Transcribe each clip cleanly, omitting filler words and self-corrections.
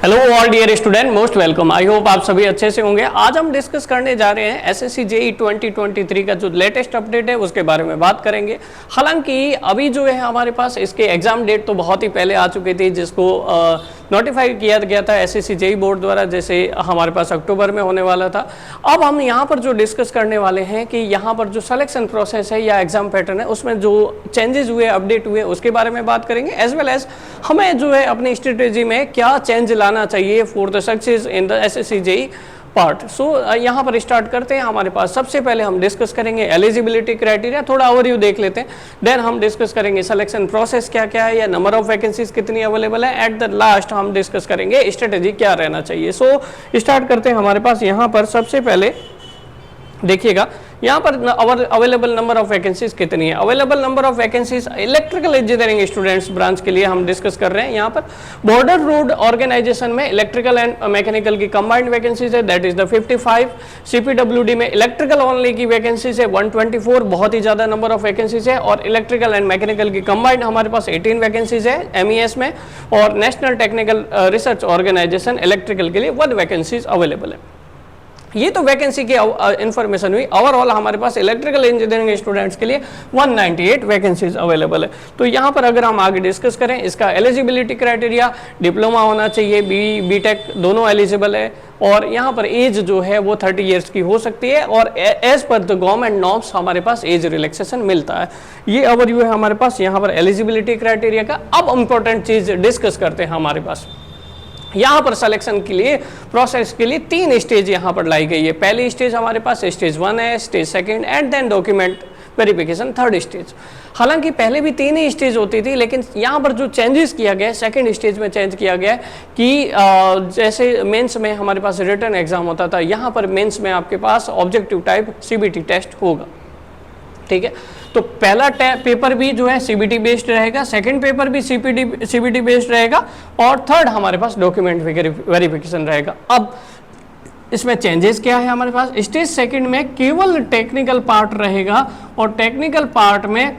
Hello all dear student, most welcome. I hope आप सभी अच्छे से होंगे। आज हम डिस्कस करने जा रहे हैं एसएससी जेईई 2023 का जो लेटेस्ट अपडेट है उसके बारे में बात करेंगे। हालांकि अभी जो है हमारे पास इसके एग्जाम डेट तो बहुत ही पहले आ चुकी थी, जिसको नोटिफाई किया गया था एसएससी जेईई बोर्ड द्वारा, जैसे हमारे पास अक्टूबर में होने वाला था। अब हम यहाँ पर जो डिस्कस करने वाले हैं कि यहाँ पर जो सिलेक्शन प्रोसेस है या एग्जाम पैटर्न है उसमें जो चेंजेस हुए, अपडेट हुए, उसके बारे में बात करेंगे। एज वेल एज हमें जो है अपनी स्ट्रेटेजी में क्या चेंज लाना चाहिए for the success in the SSC JEE part. So यहाँ पर स्टार्ट करते हैं। हमारे पास सबसे पहले हम डिस्कस करेंगे एलिजिबिलिटी क्राइटेरिया, थोड़ा ओवरव्यू देख लेते हैं। देन हम डिस्कस करेंगे सिलेक्शन प्रोसेस क्या क्या है या नंबर ऑफ वैकेंसीज कितनी अवेलेबल है। एट द लास्ट हम डिस्कस करेंगे स्ट्रेटेजी क्या रहना चाहिए। सो स्टार्ट करते हैं। हमारे पास यहाँ पर सबसे पहले देखिएगा, यहाँ पर अवेलेबल नंबर ऑफ वैकेंसीज कितनी है। Available number of vacancies electrical engineering students branch के लिए हम डिस्कस कर रहे हैं। यहाँ पर बॉर्डर रोड ऑर्गेनाइजेशन में इलेक्ट्रिकल एंड मैकेनिकल की कंबाइंड वैकेंसीज है, दैट इज द 55। सीपीडब्ल्यूडी में इलेक्ट्रिकल ओनली की वैकेंसीज है 124, बहुत ही ज्यादा नंबर ऑफ वैकेंसीज है। और इलेक्ट्रिकल एंड मैकेनिकल की कंबाइंड हमारे पास 18 वैकेंसीज है एमईएस में। और national technical research organisation electrical के लिए 1 वैकेंसीज अवेलेबल है। ये तो वैकेंसी की इंफॉर्मेशन हुई। ओवरऑल हमारे पास इलेक्ट्रिकल इंजीनियरिंग स्टूडेंट्स के लिए 198 वैकेंसीज अवेलेबल है। तो यहाँ पर अगर हम आगे डिस्कस करें, इसका एलिजिबिलिटी क्राइटेरिया डिप्लोमा होना चाहिए, बीटेक दोनों एलिजिबल है। और यहाँ पर एज जो है वो 30 ईयर्स की हो सकती है। और as per the government norms हमारे पास एज रिलैक्सेशन मिलता है। ये ओवरव्यू है हमारे पास यहाँ पर एलिजिबिलिटी क्राइटेरिया का। अब इंपॉर्टेंट चीज डिस्कस करते हैं। हमारे पास यहाँ पर सिलेक्शन के लिए प्रोसेस के लिए 3 स्टेज यहाँ पर लाई गई है। पहली स्टेज हमारे पास स्टेज 1 है, stage 2 and then document verification 3rd stage. हालांकि पहले भी 3 ही स्टेज होती थी, लेकिन यहाँ पर जो चेंजेस किया गया है 2nd स्टेज में चेंज किया गया है कि जैसे मेंस में हमारे पास रिटन एग्जाम होता था, यहाँ पर मेंस में आपके पास ऑब्जेक्टिव टाइप सीबीटी टेस्ट होगा। ठीक है, तो पहला पेपर भी जो है सीबीटी बेस्ड रहेगा, सेकंड पेपर भी सीबीटी बेस्ड रहेगा और थर्ड हमारे पास डॉक्यूमेंट वेरिफिकेशन रहेगा। अब इसमें चेंजेस क्या है हमारे पास, स्टेज 2 में केवल टेक्निकल पार्ट रहेगा। और टेक्निकल पार्ट में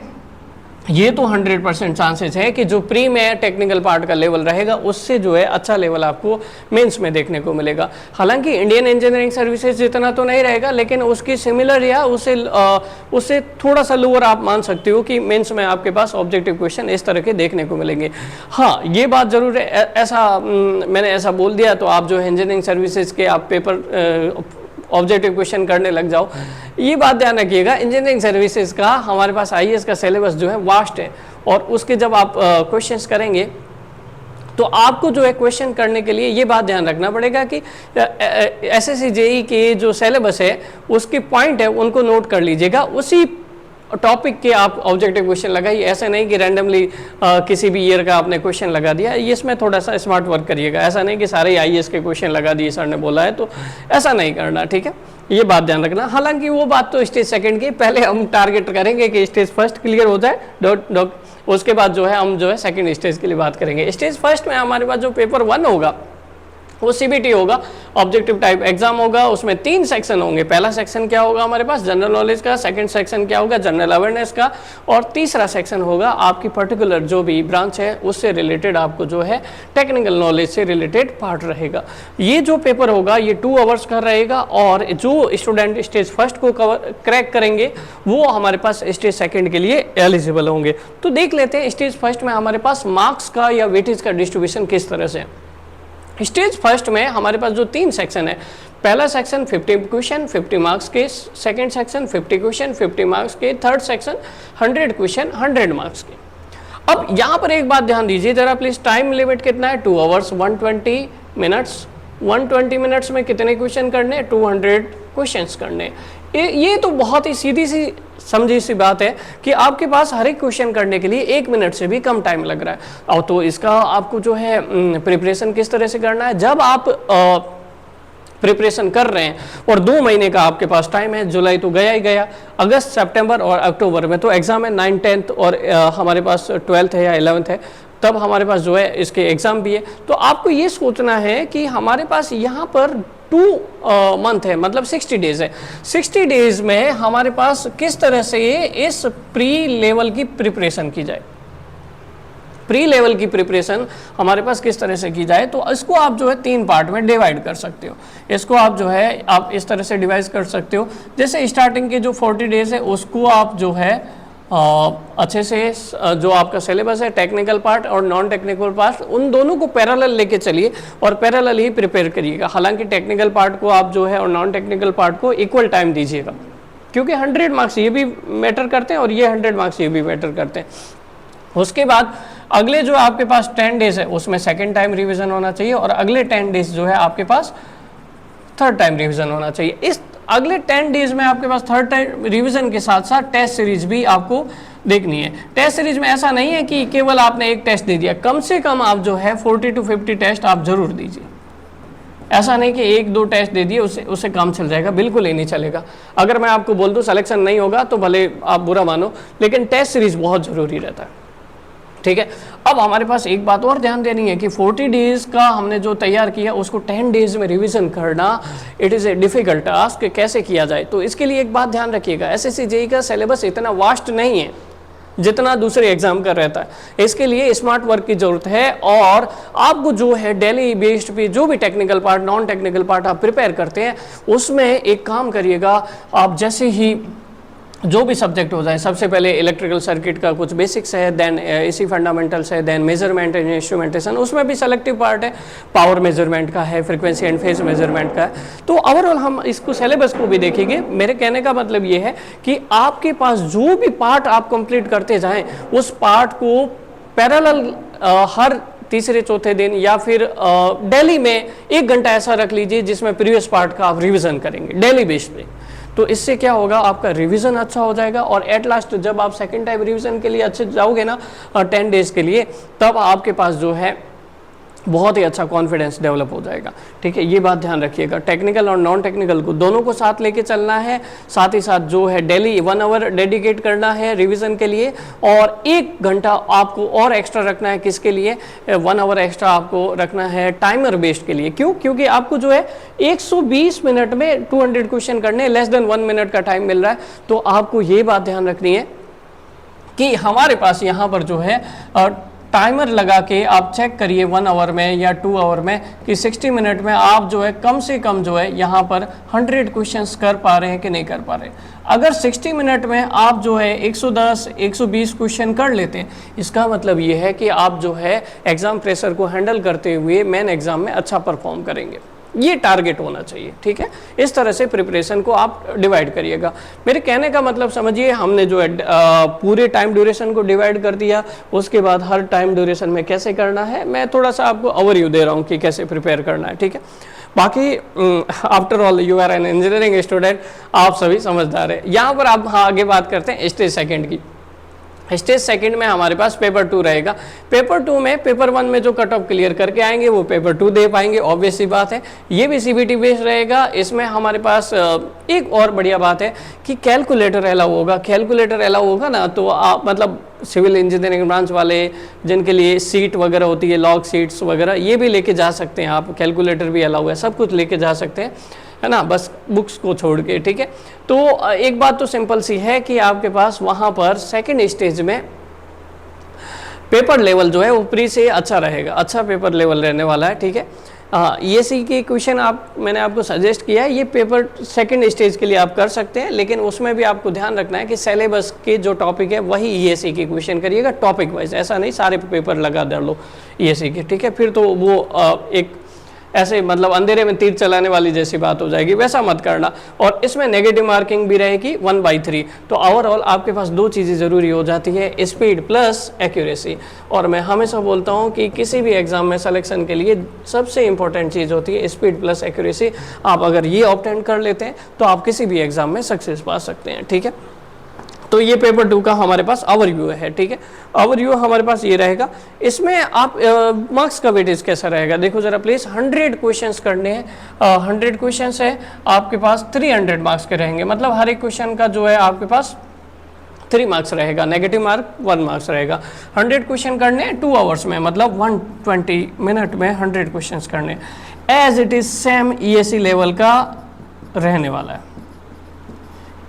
ये तो 100% चांसेस है कि जो प्री में टेक्निकल पार्ट का लेवल रहेगा उससे जो है अच्छा लेवल आपको मेंस में देखने को मिलेगा। हालांकि इंडियन इंजीनियरिंग सर्विसेज जितना तो नहीं रहेगा, लेकिन उसकी सिमिलर या उससे थोड़ा सा लोअर आप मान सकते हो कि मेंस में आपके पास ऑब्जेक्टिव क्वेश्चन इस तरह के देखने को मिलेंगे। हाँ, ये बात जरूर है, ऐसा मैंने ऐसा बोल दिया तो आप जो है इंजीनियरिंग सर्विसेज के आप पेपर ऑब्जेक्टिव क्वेश्चन करने लग जाओ। ये बात ध्यान रखिएगा, इंजीनियरिंग सर्विसेज का हमारे पास आईएएस का सिलेबस जो है वास्ट है। और उसके जब आप क्वेश्चंस करेंगे तो आपको जो है क्वेश्चन करने के लिए ये बात ध्यान रखना पड़ेगा कि एसएससी जेईई के जो सिलेबस है उसके पॉइंट है उनको नोट कर लीजिएगा, उसी टॉपिक के आप ऑब्जेक्टिव क्वेश्चन लगाइए। ऐसा नहीं कि रैंडमली किसी भी ईयर का आपने क्वेश्चन लगा दिया। इसमें थोड़ा सा स्मार्ट वर्क करिएगा। ऐसा नहीं कि सारे आईएएस के क्वेश्चन लगा दिए सर ने बोला है, तो ऐसा नहीं करना। ठीक है, ये बात ध्यान रखना। हालांकि वो बात तो स्टेज 2 की, पहले हम टारगेट करेंगे कि स्टेज 1 क्लियर हो जाए, उसके बाद जो है हम जो है 2nd स्टेज के लिए बात करेंगे। स्टेज 1 में हमारे पास जो पेपर 1 होगा वो सीबीटी होगा, ऑब्जेक्टिव टाइप एग्जाम होगा। उसमें 3 सेक्शन होंगे। पहला सेक्शन क्या होगा हमारे पास, जनरल नॉलेज का। सेकंड सेक्शन क्या होगा, जनरल अवेयरनेस का। और तीसरा सेक्शन होगा आपकी पर्टिकुलर जो भी ब्रांच है उससे रिलेटेड आपको जो है टेक्निकल नॉलेज से रिलेटेड पार्ट रहेगा। ये जो पेपर होगा ये 2 आवर्स का रहेगा। और जो स्टूडेंट स्टेज 1 को क्रैक करेंगे वो हमारे पास स्टेज 2 के लिए एलिजिबल होंगे। तो देख लेते हैं स्टेज 1 में हमारे पास मार्क्स का या वेटेज का डिस्ट्रीब्यूशन किस तरह से है। स्टेज 1 में हमारे पास जो 3 सेक्शन है, पहला सेक्शन 50 क्वेश्चन 50 मार्क्स के, सेकंड सेक्शन 50 क्वेश्चन 50 मार्क्स के, थर्ड सेक्शन 100 क्वेश्चन 100 मार्क्स के। अब यहाँ पर एक बात ध्यान दीजिए जरा प्लीज, टाइम लिमिट कितना है, 2 आवर्स 120 मिनट्स। 120 मिनट्स में कितने क्वेश्चन करने, 200 क्वेश्चंस करने। ये तो बहुत ही सीधी सी समझी सी बात है कि आपके पास हर एक क्वेश्चन करने के लिए 1 मिनट से भी कम टाइम लग रहा है। और तो इसका आपको जो है प्रिपरेशन किस तरह से करना है, जब आप प्रिपरेशन कर रहे हैं और 2 महीने का आपके पास टाइम है, जुलाई तो गया ही गया, अगस्त सितंबर और अक्टूबर में तो एग्जाम है, 9th 10th और हमारे पास 12th है या 11th है, तब हमारे पास जो है इसके एग्जाम भी है। तो आपको ये सोचना है कि हमारे पास यहाँ पर 2 मंथ है, मतलब 60 डेज है। 60 डेज में हमारे पास किस तरह से इस प्री लेवल की प्रिपरेशन की जाए। प्री लेवल की प्रिपरेशन हमारे पास किस तरह से की जाए, तो इसको आप जो है 3 पार्ट में डिवाइड कर सकते हो। इसको आप जो है आप इस तरह से डिवाइड कर सकते हो, जैसे स्टार्टिंग के जो 40 डेज है उसको आप जो है अच्छे से जो आपका सिलेबस है टेक्निकल पार्ट और नॉन टेक्निकल पार्ट, उन दोनों को पैरेलल लेके चलिए और पैरेलल ही प्रिपेयर करिएगा। हालांकि टेक्निकल पार्ट को आप जो है और नॉन टेक्निकल पार्ट को इक्वल टाइम दीजिएगा, क्योंकि 100 मार्क्स ये भी मैटर करते हैं और ये 100 मार्क्स ये भी मैटर करते हैं। उसके बाद अगले जो आपके पास 10 डेज है उसमें सेकेंड टाइम रिविजन होना चाहिए और अगले 10 डेज जो है आपके पास थर्ड टाइम रिविजन होना चाहिए। इस अगले 10 डेज में आपके पास थर्ड टाइम रिवीजन के साथ साथ टेस्ट सीरीज भी आपको देखनी है। टेस्ट सीरीज में ऐसा नहीं है कि केवल आपने एक टेस्ट दे दिया, कम से कम आप जो है 40 to 50 टेस्ट आप जरूर दीजिए। ऐसा नहीं कि 1-2 टेस्ट दे दिए उससे काम चल जाएगा, बिल्कुल ही नहीं चलेगा। अगर मैं आपको बोल दूं सिलेक्शन नहीं होगा तो भले आप बुरा मानो, लेकिन टेस्ट सीरीज बहुत जरूरी रहता है, ठीक है। अब हमारे पास एक बात और ध्यान देनी है कि 40 डेज का हमने जो तैयार किया उसको 10 डेज में रिवीजन करना it is a difficult task. कैसे किया जाए, तो इसके लिए एक बात ध्यान रखिएगा, एसएससी जेईई का सिलेबस इतना वास्ट नहीं है जितना दूसरे एग्जाम का रहता है। इसके लिए स्मार्ट वर्क की जरूरत है और आपको जो है डेली बेस्ड पे जो भी technical part non technical part आप प्रिपेयर करते हैं उसमें एक काम करिएगा। आप जैसे ही जो भी सब्जेक्ट हो जाए, सबसे पहले इलेक्ट्रिकल सर्किट का कुछ बेसिक्स है, देन एसी फंडामेंटल्स है, देन मेजरमेंट एंड इंस्ट्रूमेंटेशन, उसमें भी सेलेक्टिव पार्ट है, पावर मेजरमेंट का है, फ्रीक्वेंसी एंड फेज मेजरमेंट का है। तो ओवरऑल हम इसको सिलेबस को भी देखेंगे। मेरे कहने का मतलब ये है कि आपके पास जो भी पार्ट आप कंप्लीट करते जाएं उस पार्ट को पैरेलल हर तीसरे चौथे दिन या फिर डेली में 1 घंटा ऐसा रख लीजिए जिसमें प्रीवियस पार्ट का आप रिविजन करेंगे डेली बेस पे। तो इससे क्या होगा, आपका रिवीजन अच्छा हो जाएगा और एट लास्ट जब आप सेकंड टाइम रिवीजन के लिए अच्छे जाओगे ना 10 डेज के लिए, तब आपके पास जो है बहुत ही अच्छा कॉन्फिडेंस डेवलप हो जाएगा, ठीक है। ये बात ध्यान रखिएगा, टेक्निकल और नॉन टेक्निकल को दोनों को साथ लेके चलना है। साथ ही साथ जो है डेली 1 आवर डेडिकेट करना है रिवीजन के लिए और 1 घंटा आपको और एक्स्ट्रा रखना है। किसके लिए? 1 आवर एक्स्ट्रा आपको रखना है टाइमर बेस्ड के लिए। क्यों? क्योंकि आपको जो है 120 मिनट में 200 क्वेश्चन करने, लेस देन 1 मिनट का टाइम मिल रहा है। तो आपको ये बात ध्यान रखनी है कि हमारे पास यहाँ पर जो है टाइमर लगा के आप चेक करिए 1 आवर में या 2 आवर में कि 60 मिनट में आप जो है कम से कम जो है यहाँ पर 100 क्वेश्चंस कर पा रहे हैं कि नहीं कर पा रहे। अगर 60 मिनट में आप जो है 110 120 क्वेश्चन कर लेते हैं, इसका मतलब ये है कि आप जो है एग्जाम प्रेशर को हैंडल करते हुए मेन एग्जाम में अच्छा परफॉर्म करेंगे। ये टारगेट होना चाहिए, ठीक है। इस तरह से प्रिपरेशन को आप डिवाइड करिएगा। मेरे कहने का मतलब समझिए, हमने जो है पूरे टाइम ड्यूरेशन को डिवाइड कर दिया, उसके बाद हर टाइम ड्यूरेशन में कैसे करना है मैं थोड़ा सा आपको ओवरव्यू दे रहा हूँ कि कैसे प्रिपेयर करना है, ठीक है। बाकी after all you are an engineering student, आप सभी समझदार है। यहाँ पर आप आगे बात करते हैं स्टेज सेकेंड की। स्टेज सेकंड में हमारे पास पेपर 2 रहेगा। पेपर 2 में पेपर 1 में जो कट ऑफ क्लियर करके आएंगे वो पेपर 2 दे पाएंगे, ऑब्वियस सी बात है। ये भी सीबीटी बेस्ड रहेगा। इसमें हमारे पास एक और बढ़िया बात है कि कैलकुलेटर अलाउ होगा। कैलकुलेटर अलाउ होगा ना तो आप मतलब सिविल इंजीनियरिंग ब्रांच वाले जिनके लिए सीट वगैरह होती है, लॉग सीट्स वगैरह, ये भी लेके जा सकते हैं आप। कैलकुलेटर भी अलाउ है, सब कुछ लेके जा सकते हैं, है ना, बस बुक्स को छोड़ के, ठीक है। तो एक बात तो सिंपल सी है कि आपके पास वहाँ पर सेकंड स्टेज में पेपर लेवल जो है वो प्री से अच्छा रहेगा, अच्छा पेपर लेवल रहने वाला है, ठीक है। ईएससी के क्वेश्चन मैंने आपको सजेस्ट किया है, ये पेपर सेकंड स्टेज के लिए आप कर सकते हैं, लेकिन उसमें भी आपको ध्यान रखना है कि सिलेबस के जो टॉपिक है वही ईएससी के क्वेश्चन करिएगा टॉपिक वाइज। ऐसा नहीं सारे पेपर लगा दे लो ईएससी के, ठीक है, फिर तो वो एक ऐसे मतलब अंधेरे में तीर चलाने वाली जैसी बात हो जाएगी, वैसा मत करना। और इसमें नेगेटिव मार्किंग भी रहेगी 1/3। तो ओवरऑल आपके पास 2 चीज़ें ज़रूरी हो जाती है, स्पीड प्लस एक्यूरेसी। और मैं हमेशा बोलता हूँ कि किसी भी एग्जाम में सिलेक्शन के लिए सबसे इंपॉर्टेंट चीज़ होती है स्पीड प्लस एक्यूरेसी। आप अगर ये ऑब्टेन कर लेते हैं तो आप किसी भी एग्जाम में सक्सेस पा सकते हैं, ठीक है। तो ये पेपर 2 का हमारे पास ओवरव्यू है, ठीक है। ओवरव्यू हमारे पास ये रहेगा। इसमें आप मार्क्स का वेटेज कैसा रहेगा देखो जरा प्लीज। 100 क्वेश्चंस करने हैं, 100 क्वेश्चंस है आपके पास, 300 मार्क्स के रहेंगे। मतलब हर एक क्वेश्चन का जो है आपके पास 3 मार्क्स रहेगा, नेगेटिव मार्क 1 मार्क्स रहेगा। 100 क्वेश्चन करने 2 आवर्स में, मतलब 120 मिनट में 100 क्वेश्चंस करने। As it is same ESC level का रहने वाला है।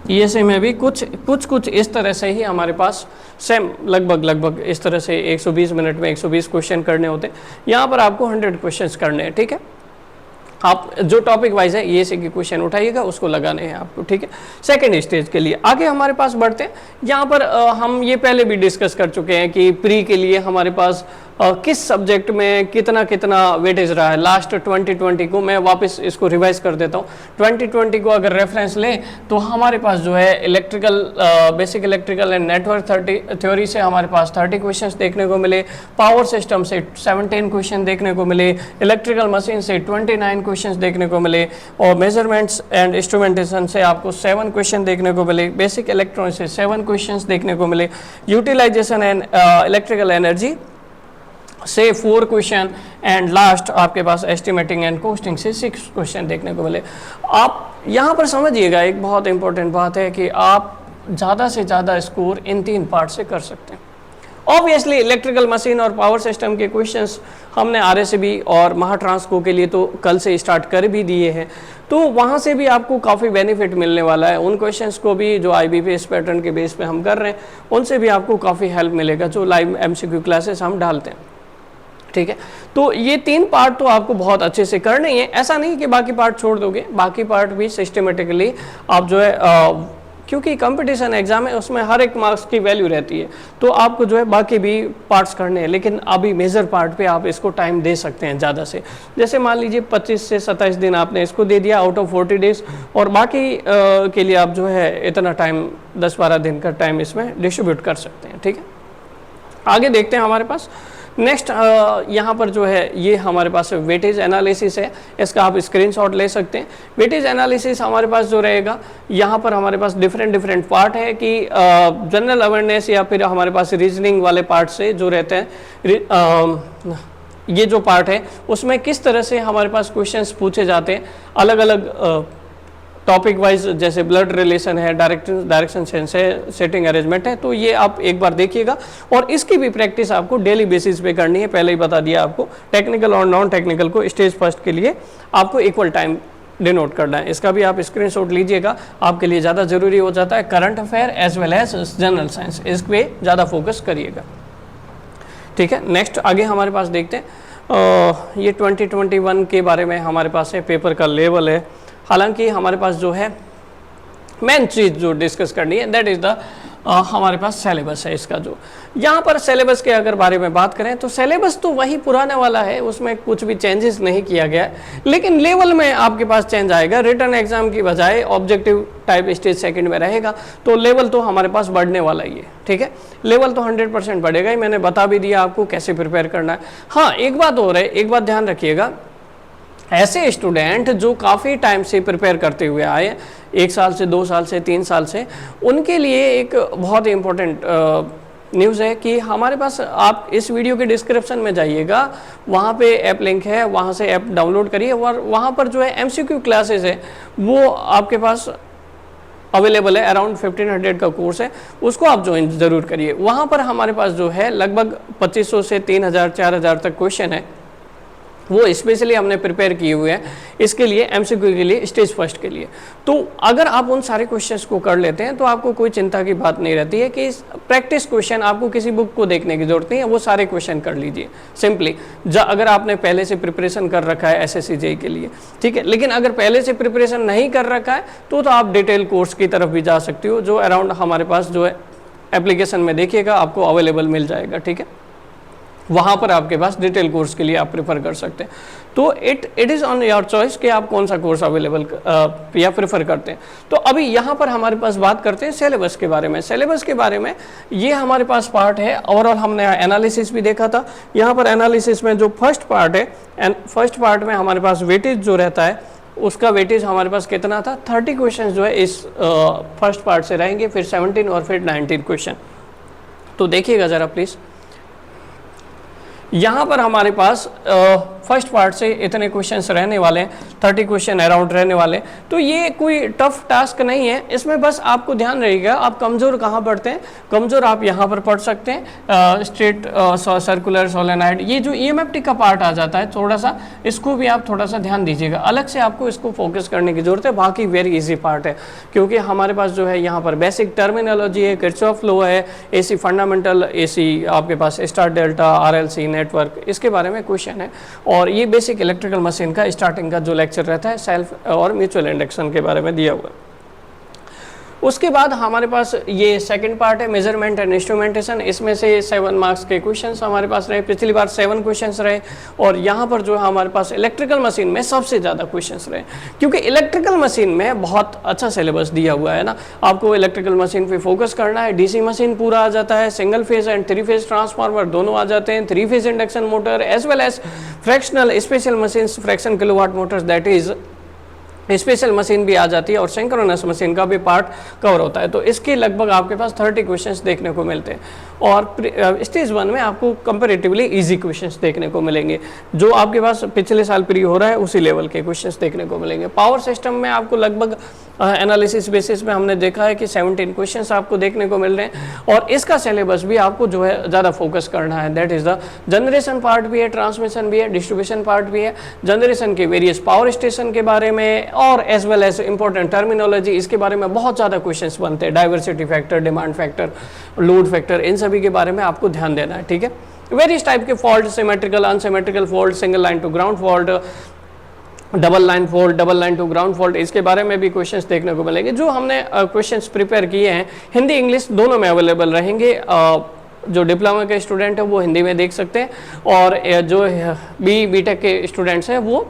ईएसए में भी कुछ इस तरह से ही हमारे पास सेम लगभग इस तरह से 120 मिनट में 120 क्वेश्चन करने होते हैं। यहाँ पर आपको 100 क्वेश्चंस करने हैं, ठीक है। आप जो टॉपिक वाइज है ईएसए के क्वेश्चन उठाइएगा, उसको लगाने हैं आपको, ठीक है। सेकंड स्टेज के लिए आगे हमारे पास बढ़ते हैं। यहाँ पर हम ये पहले भी डिस्कस कर चुके हैं कि प्री के लिए हमारे पास किस सब्जेक्ट में कितना वेटेज रहा है। लास्ट 2020 को मैं वापस इसको रिवाइज कर देता हूँ। 2020 को अगर रेफरेंस लें तो हमारे पास जो है electrical, basic electrical and network theory से हमारे पास 30 क्वेश्चंस देखने को मिले, पावर सिस्टम से 17 क्वेश्चन देखने को मिले, इलेक्ट्रिकल मशीन से 29 क्वेश्चंस देखने को मिले, और मेजरमेंट्स एंड इंस्ट्रूमेंटेशन से आपको 7 क्वेश्चन देखने को मिले, बेसिक इलेक्ट्रॉनिक्स से 7 क्वेश्चंस देखने को मिले, यूटिलाइजेशन एंड इलेक्ट्रिकल एनर्जी से 4 क्वेश्चन, एंड लास्ट आपके पास एस्टिमेटिंग एंड कॉस्टिंग से 6 क्वेश्चन देखने को मिले। आप यहाँ पर समझिएगा, एक बहुत इंपॉर्टेंट बात है कि आप ज़्यादा से ज़्यादा स्कोर इन 3 पार्ट से कर सकते हैं। ऑब्वियसली इलेक्ट्रिकल मशीन और पावर सिस्टम के क्वेश्चंस हमने आरएसबी और महाट्रांसको के लिए तो कल से स्टार्ट कर भी दिए हैं, तो वहाँ से भी आपको काफ़ी बेनिफिट मिलने वाला है। उन क्वेश्चंस को भी जो आईबीपीएस पैटर्न के बेस पे हम कर रहे हैं, उनसे भी आपको काफ़ी हेल्प मिलेगा जो लाइव एमसीक्यू क्लासेस हम डालते हैं, ठीक है। तो ये 3 पार्ट तो आपको बहुत अच्छे से करने ही है। ऐसा नहीं कि बाकी पार्ट छोड़ दोगे, बाकी पार्ट भी सिस्टमेटिकली आप जो है क्योंकि कंपटीशन एग्जाम है, उसमें हर एक मार्क्स की वैल्यू रहती है, तो आपको जो है बाकी भी पार्ट्स करने हैं, लेकिन अभी मेजर पार्ट पे आप इसको टाइम दे सकते हैं ज़्यादा से। जैसे मान लीजिए 25 से 27 दिन आपने इसको दे दिया आउट ऑफ 40 डेज, और बाकी के लिए आप जो है इतना टाइम 10-12 दिन का टाइम इसमें डिस्ट्रीब्यूट कर सकते हैं, ठीक है। आगे देखते हैं हमारे पास नेक्स्ट यहाँ पर जो है ये हमारे पास वेटेज एनालिसिस है, इसका आप स्क्रीनशॉट ले सकते हैं। वेटेज एनालिसिस हमारे पास जो रहेगा, यहाँ पर हमारे पास डिफरेंट पार्ट है कि जनरल अवेयरनेस या फिर हमारे पास रीजनिंग वाले पार्ट से जो रहते हैं, ये जो पार्ट है उसमें किस तरह से हमारे पास क्वेश्चंस पूछे जाते हैं अलग अलग टॉपिक वाइज, जैसे ब्लड रिलेशन है, डायरेक्शन सेंस है, सेटिंग अरेंजमेंट है, तो ये आप एक बार देखिएगा। और इसकी भी प्रैक्टिस आपको डेली बेसिस पे करनी है, पहले ही बता दिया आपको। टेक्निकल और नॉन टेक्निकल को स्टेज फर्स्ट के लिए आपको इक्वल टाइम डिनोट करना है। इसका भी आप स्क्रीनशॉट लीजिएगा, आपके लिए ज़्यादा जरूरी हो जाता है। Current affair as well as general science, इस पर ज़्यादा फोकस करिएगा, ठीक है। नेक्स्ट आगे हमारे पास देखते हैं, ये 2021 के बारे में हमारे पास है, पेपर का लेवल है। हालांकि हमारे पास जो है मेन चीज़ जो डिस्कस करनी है दैट इज़ द हमारे पास सिलेबस है इसका। जो यहाँ पर सिलेबस के अगर बारे में बात करें तो सिलेबस तो वही पुराने वाला है, उसमें कुछ भी चेंजेस नहीं किया गया है, लेकिन लेवल में आपके पास चेंज आएगा। रिटर्न एग्जाम की बजाय ऑब्जेक्टिव टाइप स्टेज सेकंड में रहेगा, तो लेवल तो हमारे पास बढ़ने वाला ही है, ठीक है। लेवल तो 100% बढ़ेगा ही, मैंने बता भी दिया आपको कैसे प्रिपेयर करना है। हाँ, एक बात और है, एक बात ध्यान रखिएगा, ऐसे स्टूडेंट जो काफ़ी टाइम से प्रिपेयर करते हुए आए, 1 साल से 2 साल से 3 साल से, उनके लिए एक बहुत ही इम्पोर्टेंट न्यूज़ है कि हमारे पास, आप इस वीडियो के डिस्क्रिप्शन में जाइएगा, वहाँ पे ऐप लिंक है, वहाँ से ऐप डाउनलोड करिए, और वहाँ पर जो है एमसीक्यू क्लासेस है वो आपके पास अवेलेबल है। अराउंड 1500 का कोर्स है, उसको आप ज्वाइन ज़रूर करिए। वहाँ पर हमारे पास जो है लगभग 2500 से 3000-4000 तक क्वेश्चन है, वो स्पेशली हमने प्रिपेयर किए हुए हैं इसके लिए, एमसीक्यू के लिए, स्टेज फर्स्ट के लिए। तो अगर आप उन सारे क्वेश्चंस को कर लेते हैं तो आपको कोई चिंता की बात नहीं रहती है कि प्रैक्टिस क्वेश्चन आपको किसी बुक को देखने की जरूरत नहीं है, वो सारे क्वेश्चन कर लीजिए सिंपली, अगर आपने पहले से प्रिपरेशन कर रखा है एसएससी जेईई के लिए, ठीक है। लेकिन अगर पहले से प्रिपरेशन नहीं कर रखा है तो आप डिटेल कोर्स की तरफ भी जा सकते हो, जो अराउंड हमारे पास जो है एप्लीकेशन में देखिएगा आपको अवेलेबल मिल जाएगा, ठीक है। वहाँ पर आपके पास डिटेल कोर्स के लिए आप प्रेफर कर सकते हैं। तो it is on your choice कि आप कौन सा कोर्स अवेलेबल या प्रेफर करते हैं। तो अभी यहाँ पर हमारे पास बात करते हैं सिलेबस के बारे में। सिलेबस के बारे में ये हमारे पास पार्ट है, ओवरऑल हमने एनालिसिस भी देखा था। यहाँ पर एनालिसिस में जो फर्स्ट पार्ट है, एंड फर्स्ट पार्ट में हमारे पास वेटेज जो रहता है, उसका वेटेज हमारे पास कितना था, 30 क्वेश्चन जो है इस फर्स्ट पार्ट से रहेंगे, फिर 17 और फिर 19 क्वेश्चन। तो देखिएगा ज़रा प्लीज़, यहाँ पर हमारे पास फर्स्ट पार्ट से इतने क्वेश्चंस रहने वाले हैं, 30 क्वेश्चन अराउंड रहने वाले, तो ये कोई टफ टास्क नहीं है। इसमें बस आपको ध्यान रहेगा आप कमज़ोर कहाँ पढ़ते हैं। कमज़ोर आप यहाँ पर पढ़ सकते हैं, स्ट्रेट सर्कुलर सोलेनॉइड, ये जो EMFT का पार्ट आ जाता है थोड़ा सा, इसको भी आप थोड़ा सा ध्यान दीजिएगा, अलग से आपको इसको फोकस करने की जरूरत है। बाकी वेरी इजी पार्ट है, क्योंकि हमारे पास जो है यहाँ पर बेसिक टर्मिनोलॉजी है, किरचॉफ लॉ है, AC फंडामेंटल, AC आपके पास स्टार डेल्टा, RLC नेटवर्क, इसके बारे में क्वेश्चन है। और ये बेसिक इलेक्ट्रिकल मशीन का स्टार्टिंग का जो लेक्चर रहता है सेल्फ और म्यूचुअल इंडक्शन के बारे में दिया हुआ है। उसके बाद हमारे पास ये सेकंड पार्ट है मेजरमेंट एंड इंस्ट्रूमेंटेशन, इसमें से 7 मार्क्स के क्वेश्चंस हमारे पास रहे, पिछली बार 7 क्वेश्चंस रहे, और यहाँ पर जो है हमारे पास इलेक्ट्रिकल मशीन में सबसे ज़्यादा क्वेश्चंस रहे, क्योंकि इलेक्ट्रिकल मशीन में बहुत अच्छा सिलेबस दिया हुआ है ना। आपको इलेक्ट्रिकल मशीन पे फोकस करना है, DC मशीन पूरा आ जाता है, single phase and 3 phase transformer दोनों आ जाते हैं, 3 phase induction motor as well as fractional special machine, fraction kilowatt motors, that is special machine भी आ जाती है, और सिंक्रोनस मशीन का भी पार्ट कवर होता है। तो इसके लगभग आपके पास 30 क्वेश्चंस देखने को मिलते हैं, और स्टेज 1 में आपको कंपैरेटिवली इजी क्वेश्चंस देखने को मिलेंगे, जो आपके पास पिछले साल प्री हो रहा है उसी लेवल के क्वेश्चंस देखने को मिलेंगे। पावर सिस्टम में आपको लगभग एनालिसिस बेसिस में हमने देखा है कि 17 क्वेश्चंस आपको देखने को मिल रहे हैं, और इसका सिलेबस भी आपको जो है ज़्यादा फोकस करना है। That is the generation part भी है, ट्रांसमिशन भी है, डिस्ट्रीब्यूशन पार्ट भी है, जनरेशन के वेरियस पावर स्टेशन के बारे में, और as well as important terminology, इसके बारे में बहुत ज़्यादा क्वेश्चंस बनते हैं। Diversity factor, demand factor, load factor, इन सभी के बारे में आपको ध्यान देना है, ठीक है। वेरियस टाइप के fault, symmetrical, unsymmetrical fault, single line to ground fault, double line fault, double line to ground fault, इसके बारे में भी क्वेश्चंस देखने को मिलेंगे। जो हमने क्वेश्चंस प्रिपेयर किए हैं हिंदी इंग्लिश दोनों में अवेलेबल रहेंगे। जो डिप्लोमा के स्टूडेंट है वो हिंदी में देख सकते हैं, और जो BTech के स्टूडेंट्स हैं वो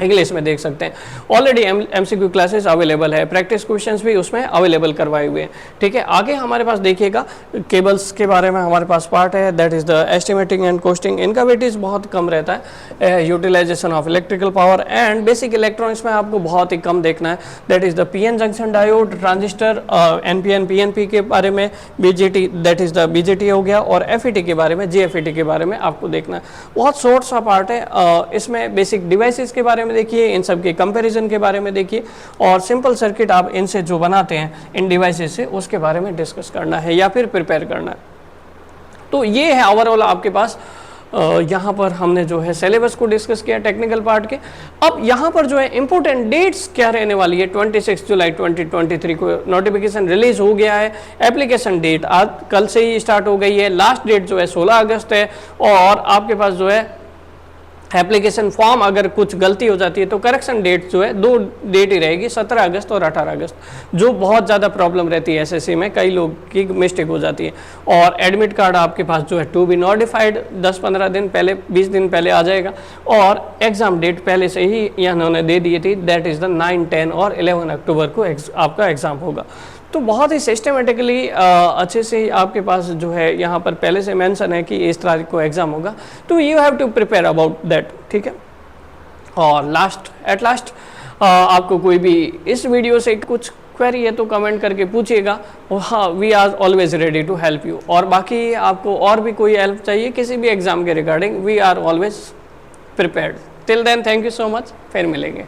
इंग्लिश में देख सकते हैं। ऑलरेडी MCQ क्लासेस अवेलेबल है, प्रैक्टिस क्वेश्चंस भी उसमें अवेलेबल करवाए हुए हैं, ठीक है। आगे हमारे पास देखिएगा केबल्स के बारे में हमारे पास पार्ट है, that is the estimating and costing, इनका वेटेज बहुत कम रहता है। Utilisation of electrical power and basic electronics में आपको बहुत ही कम देखना है, that is the PN junction diode, transistor, NPN PNP के बारे में, BJT that is the BJT हो गया, और FET के बारे में, JFET के बारे में आपको देखना है। बहुत शॉर्ट सा पार्ट है, इसमें बेसिक डिवाइसेस के बारे में देखिए, इन सब के कंपैरिजन के बारे में देखिए, और सिंपल सर्किट आप इनसे जो बनाते हैं इन डिवाइसेस से, उसके बारे में डिस्कस करना है या फिर प्रिपेयर करना है। तो ये है ओवरऑल आपके पास यहाँ पर हमने जो है सिलेबस को डिस्कस किया टेक्निकल पार्ट के। अब यहाँ पर जो है इंपॉर्टेंट डेट्स क्या रहने वाली है, 26 जुलाई 2023 को नोटिफिकेशन रिलीज हो गया है। एप्लीकेशन डेट आज कल से ही स्टार्ट हो गई है, लास्ट डेट जो है 16 अगस्त है, और आपके पास जो है एप्लीकेशन फॉर्म अगर कुछ गलती हो जाती है तो करेक्शन डेट जो है 2 डेट ही रहेगी, 17 अगस्त और 18 अगस्त, जो बहुत ज़्यादा प्रॉब्लम रहती है SSC में, कई लोग की मिस्टेक हो जाती है। और एडमिट कार्ड आपके पास जो है टू बी नोटिफाइड 10-15 दिन पहले, 20 दिन पहले आ जाएगा, और एग्ज़ाम डेट पहले से ही इन्होंने दे दी थी, दैट इज़ द 9, 10 और 11 अक्टूबर को आपका एग्ज़ाम होगा। तो बहुत ही सिस्टमेटिकली अच्छे से आपके पास जो है यहाँ पर पहले से मेंशन है कि इस तारीख को एग्ज़ाम होगा, तो you have to prepare about that, ठीक है। और एट लास्ट आपको कोई भी इस वीडियो से कुछ क्वेरी है तो कमेंट करके पूछिएगा, हाँ we are always ready to help you. और बाकी आपको और भी कोई हेल्प चाहिए किसी भी एग्ज़ाम के regarding, we are always prepared. Till then thank you so much, फिर मिलेंगे।